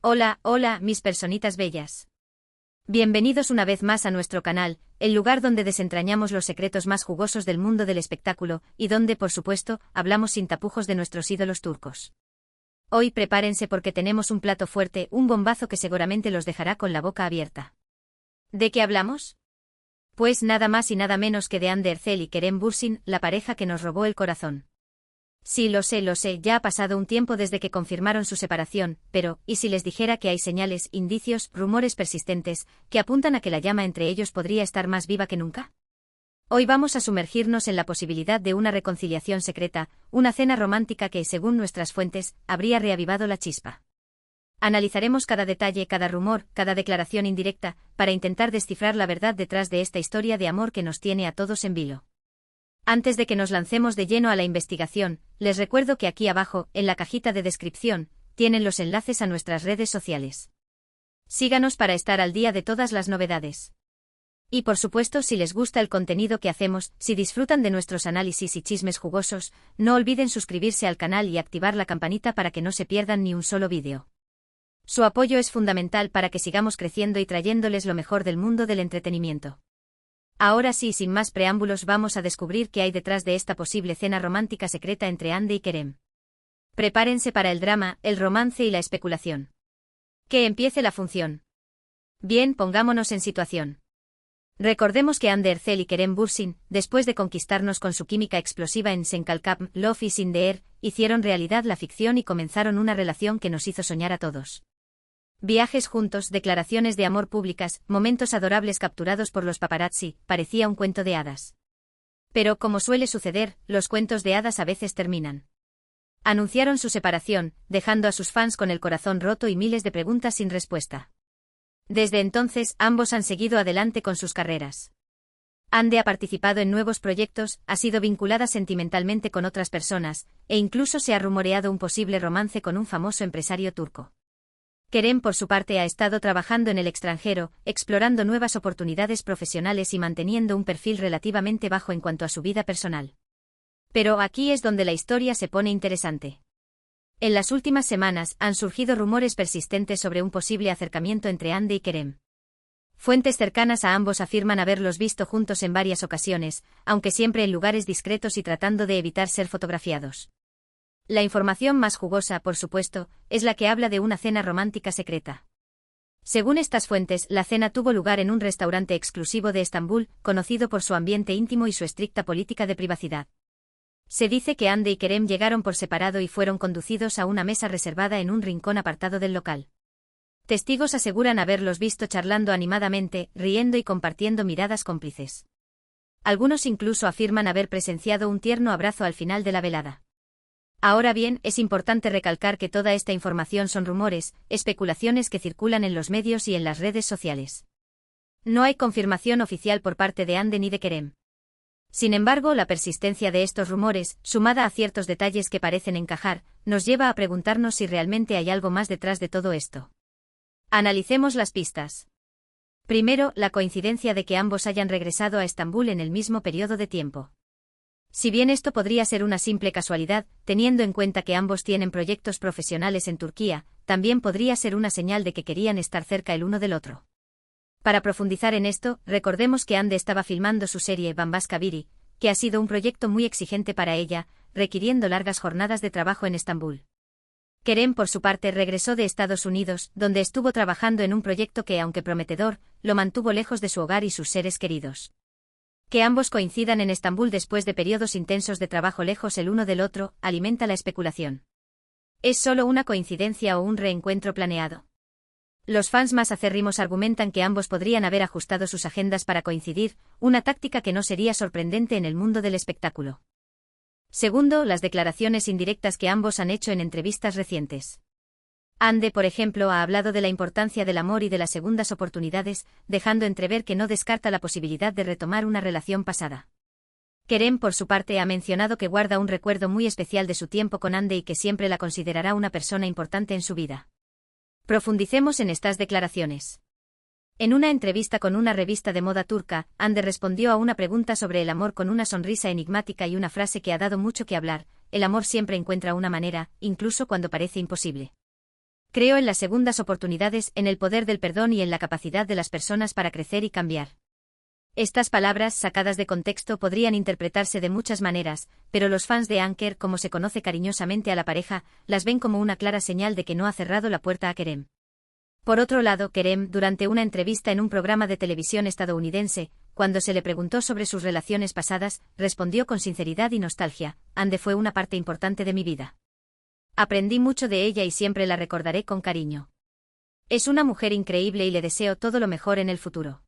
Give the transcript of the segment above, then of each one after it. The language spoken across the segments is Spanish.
Hola, hola, mis personitas bellas. Bienvenidos una vez más a nuestro canal, el lugar donde desentrañamos los secretos más jugosos del mundo del espectáculo, y donde, por supuesto, hablamos sin tapujos de nuestros ídolos turcos. Hoy prepárense porque tenemos un plato fuerte, un bombazo que seguramente los dejará con la boca abierta. ¿De qué hablamos? Pues nada más y nada menos que de Hande Erçel y Kerem Bürsin, la pareja que nos robó el corazón. Sí, lo sé, ya ha pasado un tiempo desde que confirmaron su separación, pero, ¿y si les dijera que hay señales, indicios, rumores persistentes, que apuntan a que la llama entre ellos podría estar más viva que nunca? Hoy vamos a sumergirnos en la posibilidad de una reconciliación secreta, una cena romántica que, según nuestras fuentes, habría reavivado la chispa. Analizaremos cada detalle, cada rumor, cada declaración indirecta, para intentar descifrar la verdad detrás de esta historia de amor que nos tiene a todos en vilo. Antes de que nos lancemos de lleno a la investigación, les recuerdo que aquí abajo, en la cajita de descripción, tienen los enlaces a nuestras redes sociales. Síganos para estar al día de todas las novedades. Y por supuesto, si les gusta el contenido que hacemos, si disfrutan de nuestros análisis y chismes jugosos, no olviden suscribirse al canal y activar la campanita para que no se pierdan ni un solo vídeo. Su apoyo es fundamental para que sigamos creciendo y trayéndoles lo mejor del mundo del entretenimiento. Ahora sí, sin más preámbulos, vamos a descubrir qué hay detrás de esta posible cena romántica secreta entre Hande y Kerem. Prepárense para el drama, el romance y la especulación. Que empiece la función. Bien, pongámonos en situación. Recordemos que Hande Erçel y Kerem Bürsin, después de conquistarnos con su química explosiva en Senkalkap, Love is in the Air, hicieron realidad la ficción y comenzaron una relación que nos hizo soñar a todos. Viajes juntos, declaraciones de amor públicas, momentos adorables capturados por los paparazzi, parecía un cuento de hadas. Pero, como suele suceder, los cuentos de hadas a veces terminan. Anunciaron su separación, dejando a sus fans con el corazón roto y miles de preguntas sin respuesta. Desde entonces, ambos han seguido adelante con sus carreras. Hande ha participado en nuevos proyectos, ha sido vinculada sentimentalmente con otras personas, e incluso se ha rumoreado un posible romance con un famoso empresario turco. Kerem, por su parte, ha estado trabajando en el extranjero, explorando nuevas oportunidades profesionales y manteniendo un perfil relativamente bajo en cuanto a su vida personal. Pero aquí es donde la historia se pone interesante. En las últimas semanas han surgido rumores persistentes sobre un posible acercamiento entre Hande y Kerem. Fuentes cercanas a ambos afirman haberlos visto juntos en varias ocasiones, aunque siempre en lugares discretos y tratando de evitar ser fotografiados. La información más jugosa, por supuesto, es la que habla de una cena romántica secreta. Según estas fuentes, la cena tuvo lugar en un restaurante exclusivo de Estambul, conocido por su ambiente íntimo y su estricta política de privacidad. Se dice que Hande y Kerem llegaron por separado y fueron conducidos a una mesa reservada en un rincón apartado del local. Testigos aseguran haberlos visto charlando animadamente, riendo y compartiendo miradas cómplices. Algunos incluso afirman haber presenciado un tierno abrazo al final de la velada. Ahora bien, es importante recalcar que toda esta información son rumores, especulaciones que circulan en los medios y en las redes sociales. No hay confirmación oficial por parte de Hande ni de Kerem. Sin embargo, la persistencia de estos rumores, sumada a ciertos detalles que parecen encajar, nos lleva a preguntarnos si realmente hay algo más detrás de todo esto. Analicemos las pistas. Primero, la coincidencia de que ambos hayan regresado a Estambul en el mismo periodo de tiempo. Si bien esto podría ser una simple casualidad, teniendo en cuenta que ambos tienen proyectos profesionales en Turquía, también podría ser una señal de que querían estar cerca el uno del otro. Para profundizar en esto, recordemos que Hande estaba filmando su serie Bambaşka Biri, que ha sido un proyecto muy exigente para ella, requiriendo largas jornadas de trabajo en Estambul. Kerem, por su parte, regresó de Estados Unidos, donde estuvo trabajando en un proyecto que, aunque prometedor, lo mantuvo lejos de su hogar y sus seres queridos. Que ambos coincidan en Estambul después de periodos intensos de trabajo lejos el uno del otro, alimenta la especulación. ¿Es solo una coincidencia o un reencuentro planeado? Los fans más acérrimos argumentan que ambos podrían haber ajustado sus agendas para coincidir, una táctica que no sería sorprendente en el mundo del espectáculo. Segundo, las declaraciones indirectas que ambos han hecho en entrevistas recientes. Hande, por ejemplo, ha hablado de la importancia del amor y de las segundas oportunidades, dejando entrever que no descarta la posibilidad de retomar una relación pasada. Kerem, por su parte, ha mencionado que guarda un recuerdo muy especial de su tiempo con Hande y que siempre la considerará una persona importante en su vida. Profundicemos en estas declaraciones. En una entrevista con una revista de moda turca, Hande respondió a una pregunta sobre el amor con una sonrisa enigmática y una frase que ha dado mucho que hablar: el amor siempre encuentra una manera, incluso cuando parece imposible. Creo en las segundas oportunidades, en el poder del perdón y en la capacidad de las personas para crecer y cambiar. Estas palabras, sacadas de contexto, podrían interpretarse de muchas maneras, pero los fans de Anker, como se conoce cariñosamente a la pareja, las ven como una clara señal de que no ha cerrado la puerta a Kerem. Por otro lado, Kerem, durante una entrevista en un programa de televisión estadounidense, cuando se le preguntó sobre sus relaciones pasadas, respondió con sinceridad y nostalgia: Hande fue una parte importante de mi vida. Aprendí mucho de ella y siempre la recordaré con cariño. Es una mujer increíble y le deseo todo lo mejor en el futuro.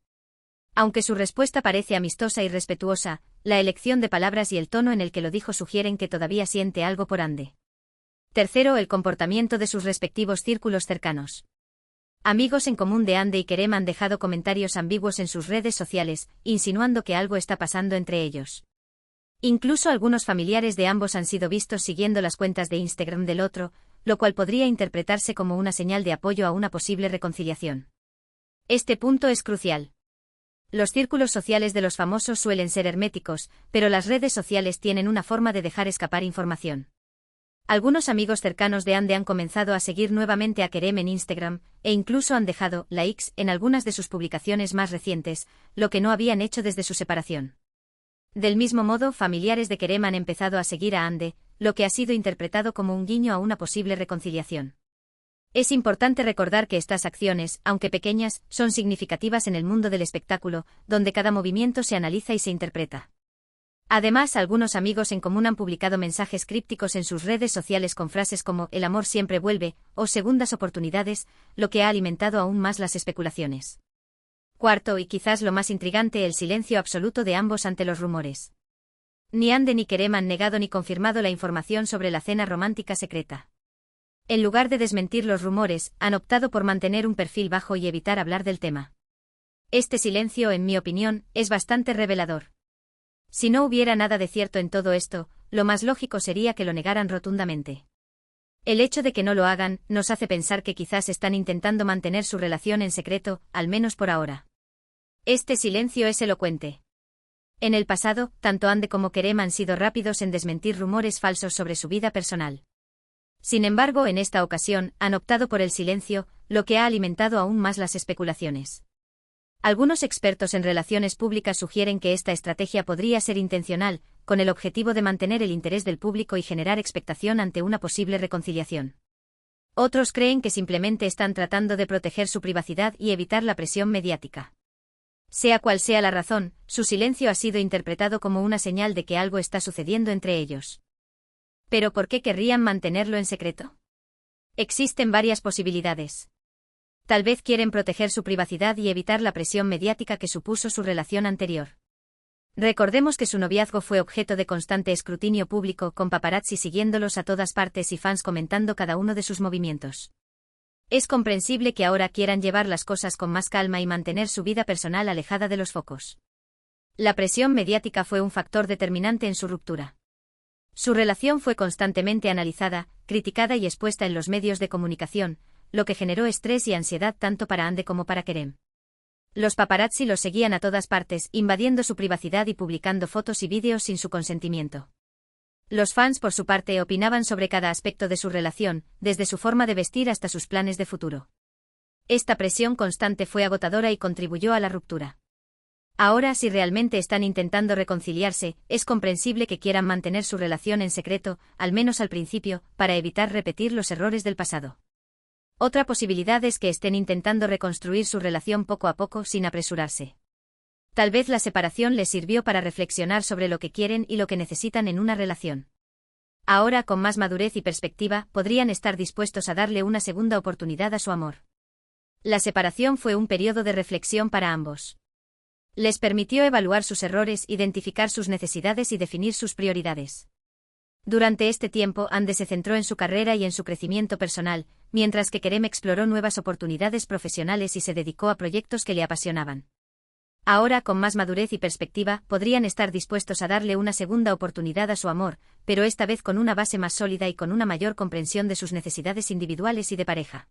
Aunque su respuesta parece amistosa y respetuosa, la elección de palabras y el tono en el que lo dijo sugieren que todavía siente algo por Hande. Tercero, el comportamiento de sus respectivos círculos cercanos. Amigos en común de Hande y Kerem han dejado comentarios ambiguos en sus redes sociales, insinuando que algo está pasando entre ellos. Incluso algunos familiares de ambos han sido vistos siguiendo las cuentas de Instagram del otro, lo cual podría interpretarse como una señal de apoyo a una posible reconciliación. Este punto es crucial. Los círculos sociales de los famosos suelen ser herméticos, pero las redes sociales tienen una forma de dejar escapar información. Algunos amigos cercanos de Hande han comenzado a seguir nuevamente a Kerem en Instagram, e incluso han dejado likes en algunas de sus publicaciones más recientes, lo que no habían hecho desde su separación. Del mismo modo, familiares de Kerem han empezado a seguir a Hande, lo que ha sido interpretado como un guiño a una posible reconciliación. Es importante recordar que estas acciones, aunque pequeñas, son significativas en el mundo del espectáculo, donde cada movimiento se analiza y se interpreta. Además, algunos amigos en común han publicado mensajes crípticos en sus redes sociales con frases como "el amor siempre vuelve" o "segundas oportunidades", lo que ha alimentado aún más las especulaciones. Cuarto, y quizás lo más intrigante, el silencio absoluto de ambos ante los rumores. Ni Hande ni Kerem han negado ni confirmado la información sobre la cena romántica secreta. En lugar de desmentir los rumores, han optado por mantener un perfil bajo y evitar hablar del tema. Este silencio, en mi opinión, es bastante revelador. Si no hubiera nada de cierto en todo esto, lo más lógico sería que lo negaran rotundamente. El hecho de que no lo hagan, nos hace pensar que quizás están intentando mantener su relación en secreto, al menos por ahora. Este silencio es elocuente. En el pasado, tanto Hande como Kerem han sido rápidos en desmentir rumores falsos sobre su vida personal. Sin embargo, en esta ocasión, han optado por el silencio, lo que ha alimentado aún más las especulaciones. Algunos expertos en relaciones públicas sugieren que esta estrategia podría ser intencional, con el objetivo de mantener el interés del público y generar expectación ante una posible reconciliación. Otros creen que simplemente están tratando de proteger su privacidad y evitar la presión mediática. Sea cual sea la razón, su silencio ha sido interpretado como una señal de que algo está sucediendo entre ellos. ¿Pero por qué querrían mantenerlo en secreto? Existen varias posibilidades. Tal vez quieren proteger su privacidad y evitar la presión mediática que supuso su relación anterior. Recordemos que su noviazgo fue objeto de constante escrutinio público, con paparazzi siguiéndolos a todas partes y fans comentando cada uno de sus movimientos. Es comprensible que ahora quieran llevar las cosas con más calma y mantener su vida personal alejada de los focos. La presión mediática fue un factor determinante en su ruptura. Su relación fue constantemente analizada, criticada y expuesta en los medios de comunicación, lo que generó estrés y ansiedad tanto para Hande como para Kerem. Los paparazzi los seguían a todas partes, invadiendo su privacidad y publicando fotos y vídeos sin su consentimiento. Los fans, por su parte, opinaban sobre cada aspecto de su relación, desde su forma de vestir hasta sus planes de futuro. Esta presión constante fue agotadora y contribuyó a la ruptura. Ahora, si realmente están intentando reconciliarse, es comprensible que quieran mantener su relación en secreto, al menos al principio, para evitar repetir los errores del pasado. Otra posibilidad es que estén intentando reconstruir su relación poco a poco sin apresurarse. Tal vez la separación les sirvió para reflexionar sobre lo que quieren y lo que necesitan en una relación. Ahora, con más madurez y perspectiva, podrían estar dispuestos a darle una segunda oportunidad a su amor. La separación fue un periodo de reflexión para ambos. Les permitió evaluar sus errores, identificar sus necesidades y definir sus prioridades. Durante este tiempo, Hande se centró en su carrera y en su crecimiento personal, mientras que Kerem exploró nuevas oportunidades profesionales y se dedicó a proyectos que le apasionaban. Ahora, con más madurez y perspectiva, podrían estar dispuestos a darle una segunda oportunidad a su amor, pero esta vez con una base más sólida y con una mayor comprensión de sus necesidades individuales y de pareja.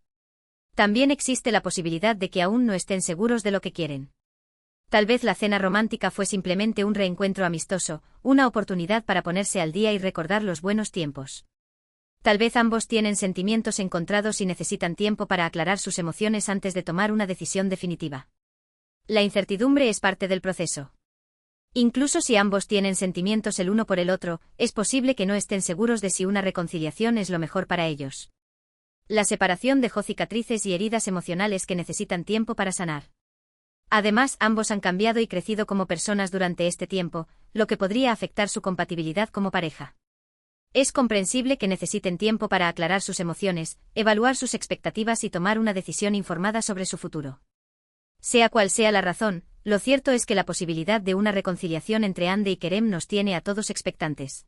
También existe la posibilidad de que aún no estén seguros de lo que quieren. Tal vez la cena romántica fue simplemente un reencuentro amistoso, una oportunidad para ponerse al día y recordar los buenos tiempos. Tal vez ambos tienen sentimientos encontrados y necesitan tiempo para aclarar sus emociones antes de tomar una decisión definitiva. La incertidumbre es parte del proceso. Incluso si ambos tienen sentimientos el uno por el otro, es posible que no estén seguros de si una reconciliación es lo mejor para ellos. La separación dejó cicatrices y heridas emocionales que necesitan tiempo para sanar. Además, ambos han cambiado y crecido como personas durante este tiempo, lo que podría afectar su compatibilidad como pareja. Es comprensible que necesiten tiempo para aclarar sus emociones, evaluar sus expectativas y tomar una decisión informada sobre su futuro. Sea cual sea la razón, lo cierto es que la posibilidad de una reconciliación entre Hande y Kerem nos tiene a todos expectantes.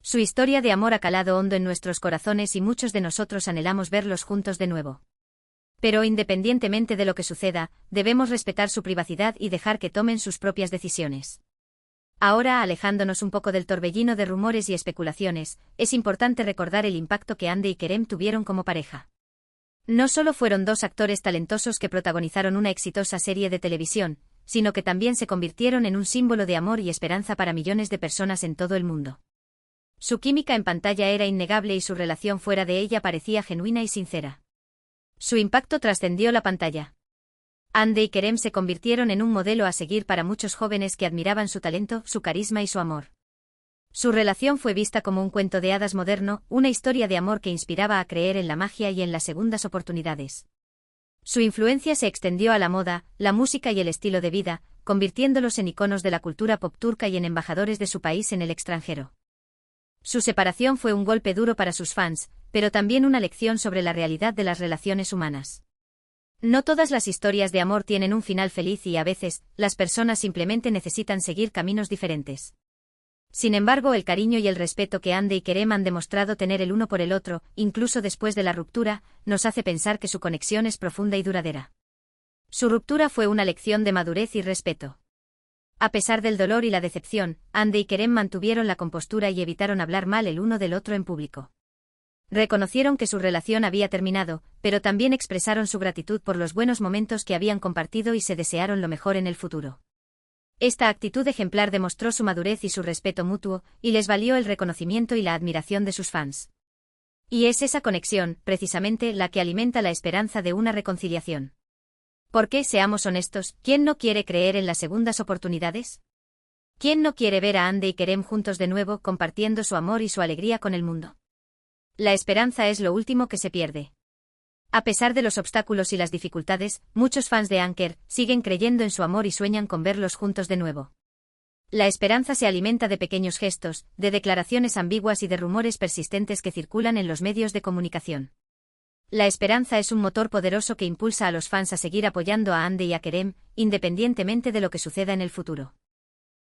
Su historia de amor ha calado hondo en nuestros corazones y muchos de nosotros anhelamos verlos juntos de nuevo. Pero independientemente de lo que suceda, debemos respetar su privacidad y dejar que tomen sus propias decisiones. Ahora, alejándonos un poco del torbellino de rumores y especulaciones, es importante recordar el impacto que Hande y Kerem tuvieron como pareja. No solo fueron dos actores talentosos que protagonizaron una exitosa serie de televisión, sino que también se convirtieron en un símbolo de amor y esperanza para millones de personas en todo el mundo. Su química en pantalla era innegable y su relación fuera de ella parecía genuina y sincera. Su impacto trascendió la pantalla. Hande y Kerem se convirtieron en un modelo a seguir para muchos jóvenes que admiraban su talento, su carisma y su amor. Su relación fue vista como un cuento de hadas moderno, una historia de amor que inspiraba a creer en la magia y en las segundas oportunidades. Su influencia se extendió a la moda, la música y el estilo de vida, convirtiéndolos en iconos de la cultura pop turca y en embajadores de su país en el extranjero. Su separación fue un golpe duro para sus fans, pero también una lección sobre la realidad de las relaciones humanas. No todas las historias de amor tienen un final feliz y a veces, las personas simplemente necesitan seguir caminos diferentes. Sin embargo, el cariño y el respeto que Hande y Kerem han demostrado tener el uno por el otro, incluso después de la ruptura, nos hace pensar que su conexión es profunda y duradera. Su ruptura fue una lección de madurez y respeto. A pesar del dolor y la decepción, Hande y Kerem mantuvieron la compostura y evitaron hablar mal el uno del otro en público. Reconocieron que su relación había terminado, pero también expresaron su gratitud por los buenos momentos que habían compartido y se desearon lo mejor en el futuro. Esta actitud ejemplar demostró su madurez y su respeto mutuo, y les valió el reconocimiento y la admiración de sus fans. Y es esa conexión, precisamente, la que alimenta la esperanza de una reconciliación. Porque, seamos honestos, ¿quién no quiere creer en las segundas oportunidades? ¿Quién no quiere ver a Hande y Kerem juntos de nuevo, compartiendo su amor y su alegría con el mundo? La esperanza es lo último que se pierde. A pesar de los obstáculos y las dificultades, muchos fans de Anker siguen creyendo en su amor y sueñan con verlos juntos de nuevo. La esperanza se alimenta de pequeños gestos, de declaraciones ambiguas y de rumores persistentes que circulan en los medios de comunicación. La esperanza es un motor poderoso que impulsa a los fans a seguir apoyando a Hande y a Kerem, independientemente de lo que suceda en el futuro.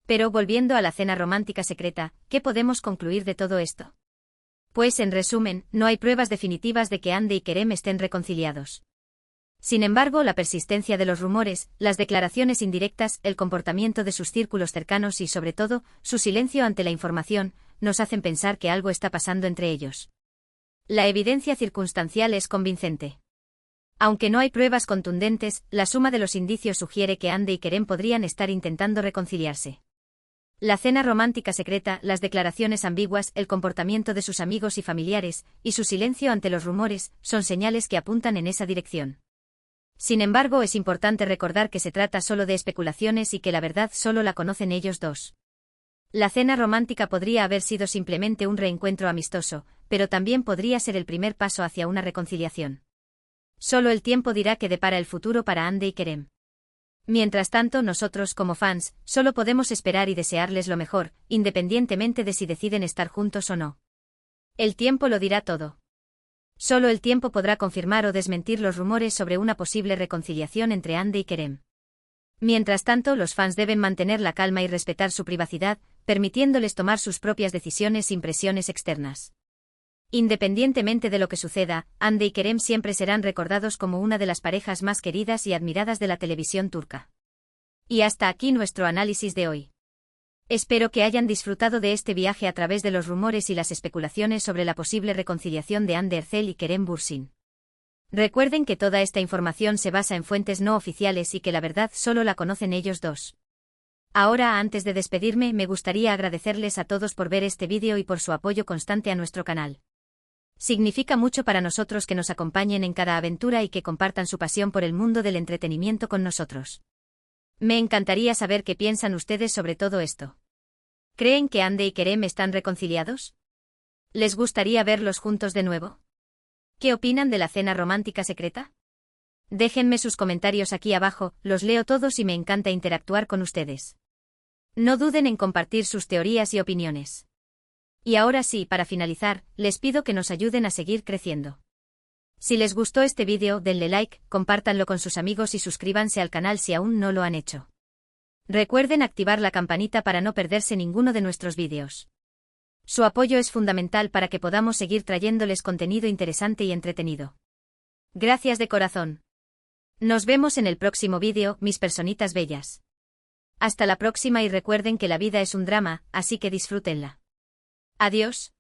Pero volviendo a la cena romántica secreta, ¿qué podemos concluir de todo esto? Pues en resumen, no hay pruebas definitivas de que Hande y Kerem estén reconciliados. Sin embargo, la persistencia de los rumores, las declaraciones indirectas, el comportamiento de sus círculos cercanos y sobre todo, su silencio ante la información, nos hacen pensar que algo está pasando entre ellos. La evidencia circunstancial es convincente. Aunque no hay pruebas contundentes, la suma de los indicios sugiere que Hande y Kerem podrían estar intentando reconciliarse. La cena romántica secreta, las declaraciones ambiguas, el comportamiento de sus amigos y familiares, y su silencio ante los rumores, son señales que apuntan en esa dirección. Sin embargo, es importante recordar que se trata solo de especulaciones y que la verdad solo la conocen ellos dos. La cena romántica podría haber sido simplemente un reencuentro amistoso, pero también podría ser el primer paso hacia una reconciliación. Solo el tiempo dirá qué depara el futuro para Hande y Kerem. Mientras tanto, nosotros como fans, solo podemos esperar y desearles lo mejor, independientemente de si deciden estar juntos o no. El tiempo lo dirá todo. Solo el tiempo podrá confirmar o desmentir los rumores sobre una posible reconciliación entre Hande y Kerem. Mientras tanto, los fans deben mantener la calma y respetar su privacidad, permitiéndoles tomar sus propias decisiones sin presiones externas. Independientemente de lo que suceda, Hande y Kerem siempre serán recordados como una de las parejas más queridas y admiradas de la televisión turca. Y hasta aquí nuestro análisis de hoy. Espero que hayan disfrutado de este viaje a través de los rumores y las especulaciones sobre la posible reconciliación de Hande Erçel y Kerem Bürsin. Recuerden que toda esta información se basa en fuentes no oficiales y que la verdad solo la conocen ellos dos. Ahora, antes de despedirme, me gustaría agradecerles a todos por ver este vídeo y por su apoyo constante a nuestro canal. Significa mucho para nosotros que nos acompañen en cada aventura y que compartan su pasión por el mundo del entretenimiento con nosotros. Me encantaría saber qué piensan ustedes sobre todo esto. ¿Creen que Ande y Kerem están reconciliados? ¿Les gustaría verlos juntos de nuevo? ¿Qué opinan de la cena romántica secreta? Déjenme sus comentarios aquí abajo, los leo todos y me encanta interactuar con ustedes. No duden en compartir sus teorías y opiniones. Y ahora sí, para finalizar, les pido que nos ayuden a seguir creciendo. Si les gustó este vídeo, denle like, compártanlo con sus amigos y suscríbanse al canal si aún no lo han hecho. Recuerden activar la campanita para no perderse ninguno de nuestros vídeos. Su apoyo es fundamental para que podamos seguir trayéndoles contenido interesante y entretenido. Gracias de corazón. Nos vemos en el próximo vídeo, mis personitas bellas. Hasta la próxima y recuerden que la vida es un drama, así que disfrútenla. Adiós.